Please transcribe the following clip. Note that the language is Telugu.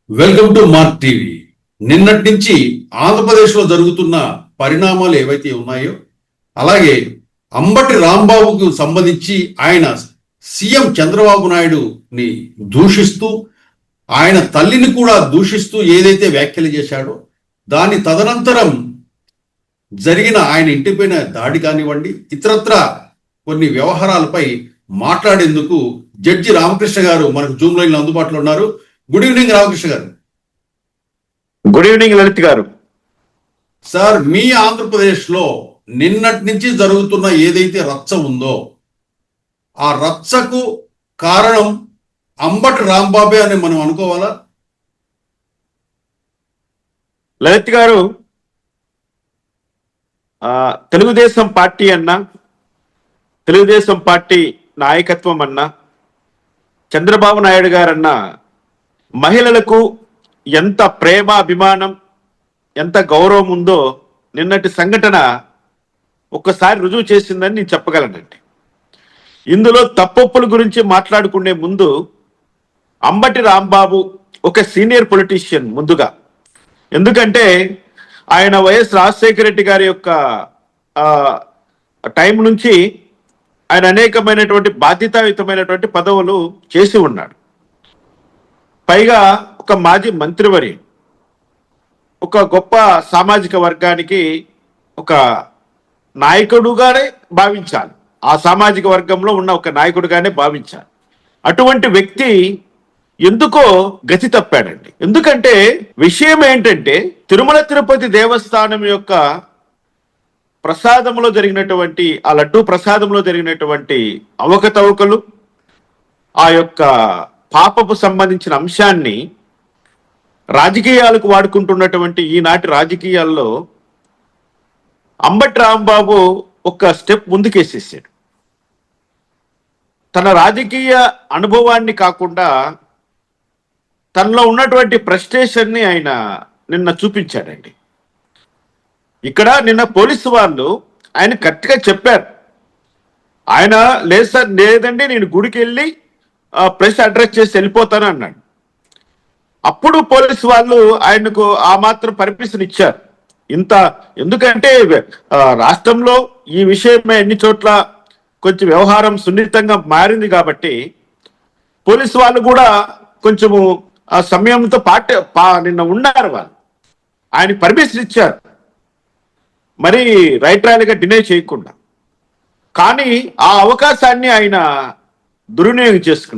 Welcome to mark TV. నిన్నటి నుంచి ఆంధ్రప్రదేశ్లో జరుగుతున్న పరిణామాలు ఏవైతే ఉన్నాయో, అలాగే అంబటి రాంబాబుకు సంబంధించి ఆయన సీఎం చంద్రబాబు నాయుడుని దూషిస్తూ, ఆయన తల్లిని కూడా దూషిస్తూ ఏదైతే వ్యాఖ్యలు చేశాడో, దాని తదనంతరం జరిగిన ఆయన ఇంటిపైన దాడి కానివ్వండి, ఇతరత్ర కొన్ని వ్యవహారాలపై మాట్లాడేందుకు జడ్జి రామకృష్ణ గారు మనకు జూమ్ లైన్లో అందుబాటులో ఉన్నారు. గుడ్ ఈవినింగ్ రామకృష్ణ గారు. గుడ్ ఈవినింగ్ లలిత్ గారు. సార్, మీ ఆంధ్రప్రదేశ్లో నిన్నటి నుంచి జరుగుతున్న ఏదైతే రచ్చ ఉందో, ఆ రచ్చకు కారణం అంబటి రాంబాబే అని మనం అనుకోవాలా? లలిత్ గారు, తెలుగుదేశం పార్టీ అన్నా, తెలుగుదేశం పార్టీ నాయకత్వం అన్నా, చంద్రబాబు నాయుడు గారన్నా మహిళలకు ఎంత ప్రేమ, అభిమానం, ఎంత గౌరవం ఉందో నిన్నటి సంఘటన ఒక్కసారి రుజువు చేసిందని నేను చెప్పగలనండి. ఇందులో తప్పొప్పుల గురించి మాట్లాడుకునే ముందు అంబటి రాంబాబు ఒక సీనియర్ పొలిటీషియన్ ముందుగా. ఎందుకంటే ఆయన వైఎస్ రాజశేఖర రెడ్డి గారి యొక్క టైం నుంచి ఆయన అనేకమైనటువంటి బాధ్యతాయుతమైనటువంటి పదవులు చేసి ఉన్నాడు. పైగా ఒక మాజీ మంత్రివర్య, ఒక గొప్ప సామాజిక వర్గానికి ఒక నాయకుడుగానే భావించాలి, ఆ సామాజిక వర్గంలో ఉన్న ఒక నాయకుడిగానే భావించాలి. అటువంటి వ్యక్తి ఎందుకో గతి తప్పాడండి. ఎందుకంటే విషయం ఏంటంటే, తిరుమల తిరుపతి దేవస్థానం యొక్క ప్రసాదంలో జరిగినటువంటి, ఆ లడ్డూ ప్రసాదంలో జరిగినటువంటి అవకతవకలు, ఆ యొక్క పాపపు సంబంధించిన అంశాన్ని రాజకీయాలకు వాడుకుంటున్నటువంటి ఈనాటి రాజకీయాల్లో అంబటి రాంబాబు ఒక స్టెప్ ముందుకేసేసాడు. తన రాజకీయ అనుభవాన్ని కాకుండా తనలో ఉన్నటువంటి ఫ్రస్ట్రేషన్ని ఆయన నిన్న చూపించాడండి. ఇక్కడ నిన్న పోలీసు వాళ్ళు ఆయన కరెక్ట్గా చెప్పారు. ఆయన లేదు సార్, లేదండి నేను గుడికి వెళ్ళి ప్రెస్ అడ్రస్ చేసి వెళ్ళిపోతాను అన్నాడు. అప్పుడు పోలీసు వాళ్ళు ఆయనకు ఆ మాత్రం పర్మిషన్ ఇచ్చారు. ఎందుకంటే రాష్ట్రంలో ఈ విషయమే ఎన్ని చోట్ల కొంచెం వ్యవహారం సున్నితంగా మారింది కాబట్టి పోలీసు వాళ్ళు కూడా కొంచెము ఆ సమయంతో నిన్న ఉన్నారు. వాళ్ళు ఆయన పర్మిషన్ ఇచ్చారు, మరి రైట్ ర్యాలీగా డినై చేయకుండా. కానీ ఆ అవకాశాన్ని ఆయన దుర్వినియోగం చేసుకున్నాడు.